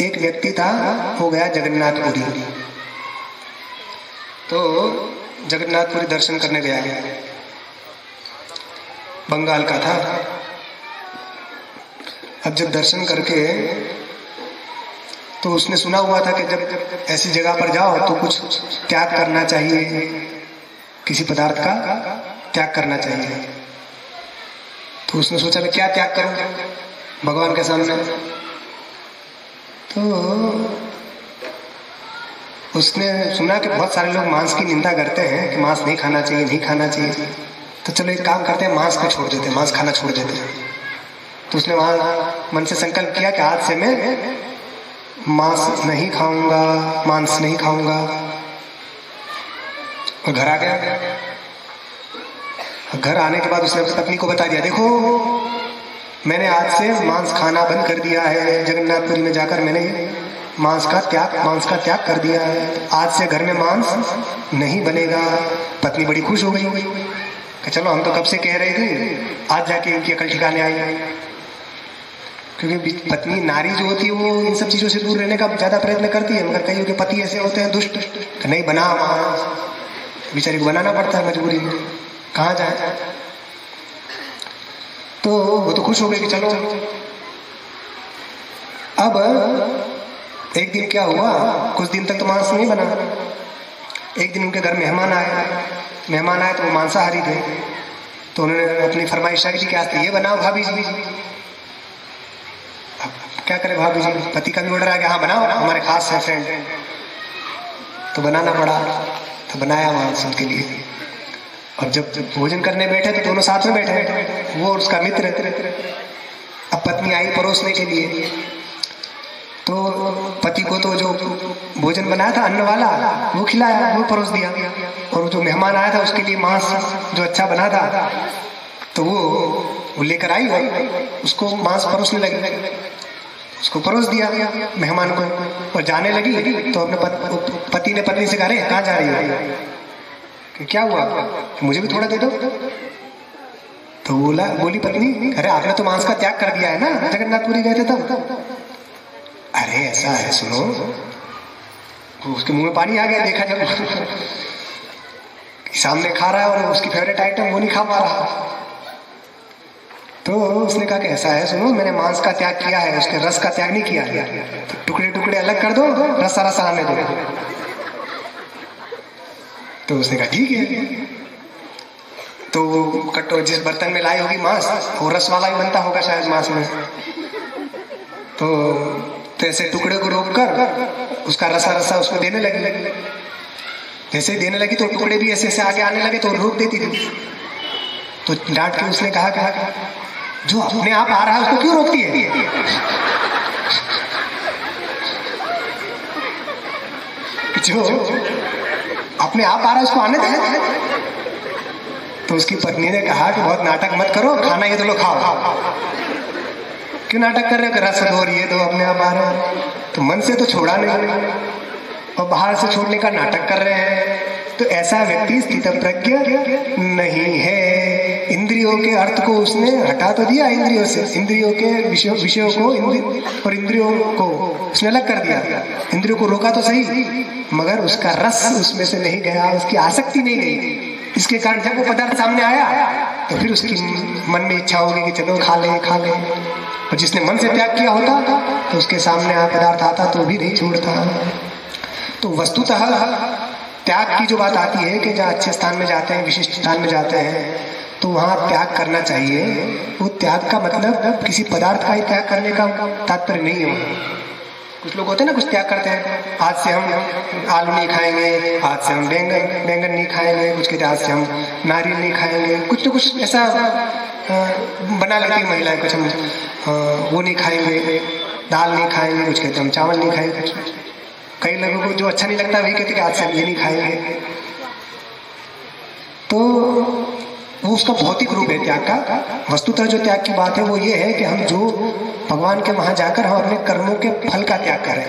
एक व्यक्ति था, वो गया जगन्नाथपुरी। तो जगन्नाथपुरी दर्शन करने गया, बंगाल का था। अब जब दर्शन करके तो उसने सुना हुआ था कि जब ऐसी जगह पर जाओ तो कुछ त्याग करना चाहिए, किसी पदार्थ का त्याग करना चाहिए। तो उसने सोचा मैं क्या त्याग करूं भगवान के सामने। तो उसने सुना कि बहुत सारे लोग मांस की निंदा करते हैं कि मांस नहीं खाना चाहिए, नहीं खाना चाहिए। तो चलो एक काम करते हैं, मांस को छोड़ देते हैं, मांस खाना छोड़ देते हैं। तो उसने वहाँ मन से संकल्प किया कि आज से मैं मांस नहीं खाऊंगा, मांस नहीं खाऊंगा। और घर आ गया। घर आने के बाद उसने अपनी पत्नी को बता दिया, देखो मैंने आज से मांस खाना बंद कर दिया है, जगन्नाथपुरी में जाकर मैंने मांस का त्याग कर दिया है, आज से घर में मांस नहीं बनेगा। पत्नी बड़ी खुश हो गई कि चलो हम तो कब से कह रहे थे, आज जाके इनकी अकल ठिकाने आई। क्योंकि पत्नी नारी जो होती है वो इन सब चीजों से दूर रहने का ज्यादा प्रयत्न करती है, मगर कईयों के पति ऐसे होते हैं दुष्ट कि नहीं बना, बेचारी को बनाना पड़ता है मजबूरी में, कहाँ जाए। तो वो तो खुश हो गई कि चलो। अब एक दिन क्या हुआ, कुछ दिन तक तो मांस नहीं बना। एक दिन उनके घर मेहमान आए तो वो मांसाहारी थे। तो उन्होंने अपनी फरमाइश की कि आज तो ये बनाओ भाभी जी। अब क्या करे भाभी जी, पति का भी ऑर्डर आ गया, हाँ बनाओ, हमारे खास है फ्रेंड। तो बनाना पड़ा, तो बनाया मांस उनके लिए। और जब भोजन करने बैठे तो दोनों साथ में बैठे, वो और उसका मित्र। अब पत्नी आई परोसने के लिए, तो पति को तो जो भोजन बनाया था अन्न वाला वो खिलाया, वो परोस दिया। और जो मेहमान आया था उसके लिए मांस जो अच्छा बना था तो वो लेकर आई और उसको मांस परोसने लगी, उसको परोस दिया मेहमान को। और जाने लगी तो अपने पति ने पत्नी से कहा, अरे कहाँ जा रही हो, कि क्या हुआ, मुझे भी थोड़ा दे दो। तो बोली पत्नी, अरे आपने तो मांस का त्याग कर दिया है ना, जगन्नाथपुरी गए थे तब। अरे ऐसा है, सुनो। उसके मुंह में पानी आ गया, देखा जब सामने खा रहा है और उसकी फेवरेट आइटम वो नहीं खा पा रहा। तो उसने कहा कि ऐसा है, सुनो, मैंने मांस का त्याग किया है, उसके रस का त्याग नहीं किया है, तो टुकड़े टुकड़े अलग कर दो, रसा रसा आने दो। तो उसने कहा ठीक है। तो कटो जिस बर्तन में लाई होगी मांस, वो रस वाला ही बनता होगा शायद मांस में। तो ऐसे टुकड़े को रोक कर उसका रसा रसा उसको देने लगी। जैसे देने लगी तो टुकड़े भी ऐसे ऐसे आगे आने लगे तो रोक देती थी। तो डांट के उसने कहा जो अपने आप आ रहा है उसको क्यों रोकती है? जो अपने आप आ रहा है उसको आने दे। तो उसकी पत्नी ने कहा कि बहुत नाटक मत करो, खाना ये तो लो, खाओ। क्यों नाटक कर रहे हो, रस दो और ये दो, अपने आप आ रहा है। तो मन से तो छोड़ा नहीं और बाहर से छोड़ने का नाटक कर रहे हैं। तो ऐसा व्यक्ति स्थित प्रज्ञ नहीं है। इंद्रियों के अर्थ को उसने हटा तो दिया इंद्रियों से, इंद्रियों के विषयों को और इंद्रियों को उसने अलग कर दिया, इंद्रियों को रोका तो सही, मगर उसका रस उसमें से नहीं गया, उसकी आसक्ति नहीं गई। इसके कारण जब वो पदार्थ सामने आया तो फिर उसकी मन में इच्छा होगी कि चलो खा ले। और जिसने मन से त्याग किया होता तो उसके सामने पदार्थ आता तो भी नहीं छोड़ता। तो वस्तुतः त्याग की जो बात आती है कि जहाँ अच्छे स्थान में जाते हैं, विशिष्ट स्थान में जाते हैं, तो वहाँ त्याग करना चाहिए। वो त्याग का मतलब किसी पदार्थ का ही त्याग करने का तात्पर्य नहीं है। कुछ लोग होते हैं ना, कुछ त्याग करते हैं, आज से हम आलू नहीं खाएंगे, आज से हम बैंगन नहीं खाएंगे, कुछ कहते हैं आज से हम नारियल नहीं खाएंगे, कुछ तो कुछ ऐसा बना लेती है महिलाएं, कुछ हम वो नहीं खाएंगे, दाल नहीं खाएंगे, कुछ कहते हैं हम चावल नहीं खाएंगे। कई लोगों को जो अच्छा नहीं लगता वही कहते कि आज से हम ये नहीं खाएंगे। तो वो उसका भौतिक रूप है त्याग का। वस्तुतः जो त्याग की बात है वो ये है कि हम जो भगवान के वहां जाकर हम अपने कर्मों के फल का त्याग करें।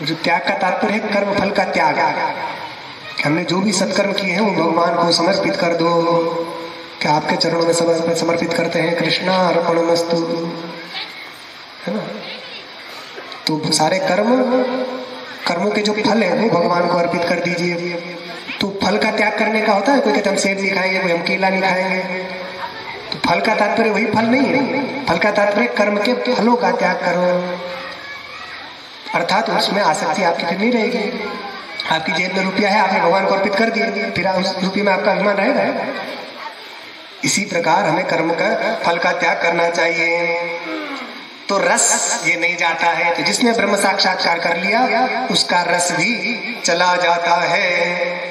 जो त्याग का तात्पर्य है कर्म फल का त्याग। हमने जो भी सत्कर्म किए हैं वो भगवान को समर्पित कर दो, कि आपके चरणों में समर्पित करते हैं, कृष्णा अर्पणमस्तु, है ना। तो सारे कर्मों के जो फल है वो भगवान को अर्पित कर दीजिए। तो फल का त्याग करने का होता है, कोई कहते हम सेब नहीं खाएंगे, कोई हम केला नहीं खाएंगे। तो फल का तात्पर्य वही फल नहीं है, फल का तात्पर्य कर्म के फलों का त्याग करो, अर्थात उसमें आसक्ति आपकी फिर नहीं रहेगी। आपकी जेब में रुपया है, आपने भगवान को अर्पित कर दिया, फिर उस रुपये में आपका अभिमान रहेगा। इसी प्रकार हमें कर्म का फल का त्याग करना चाहिए। तो रस ये नहीं जाता है, तो जिसने ब्रह्म साक्षात्कार कर लिया उसका रस भी चला जाता है।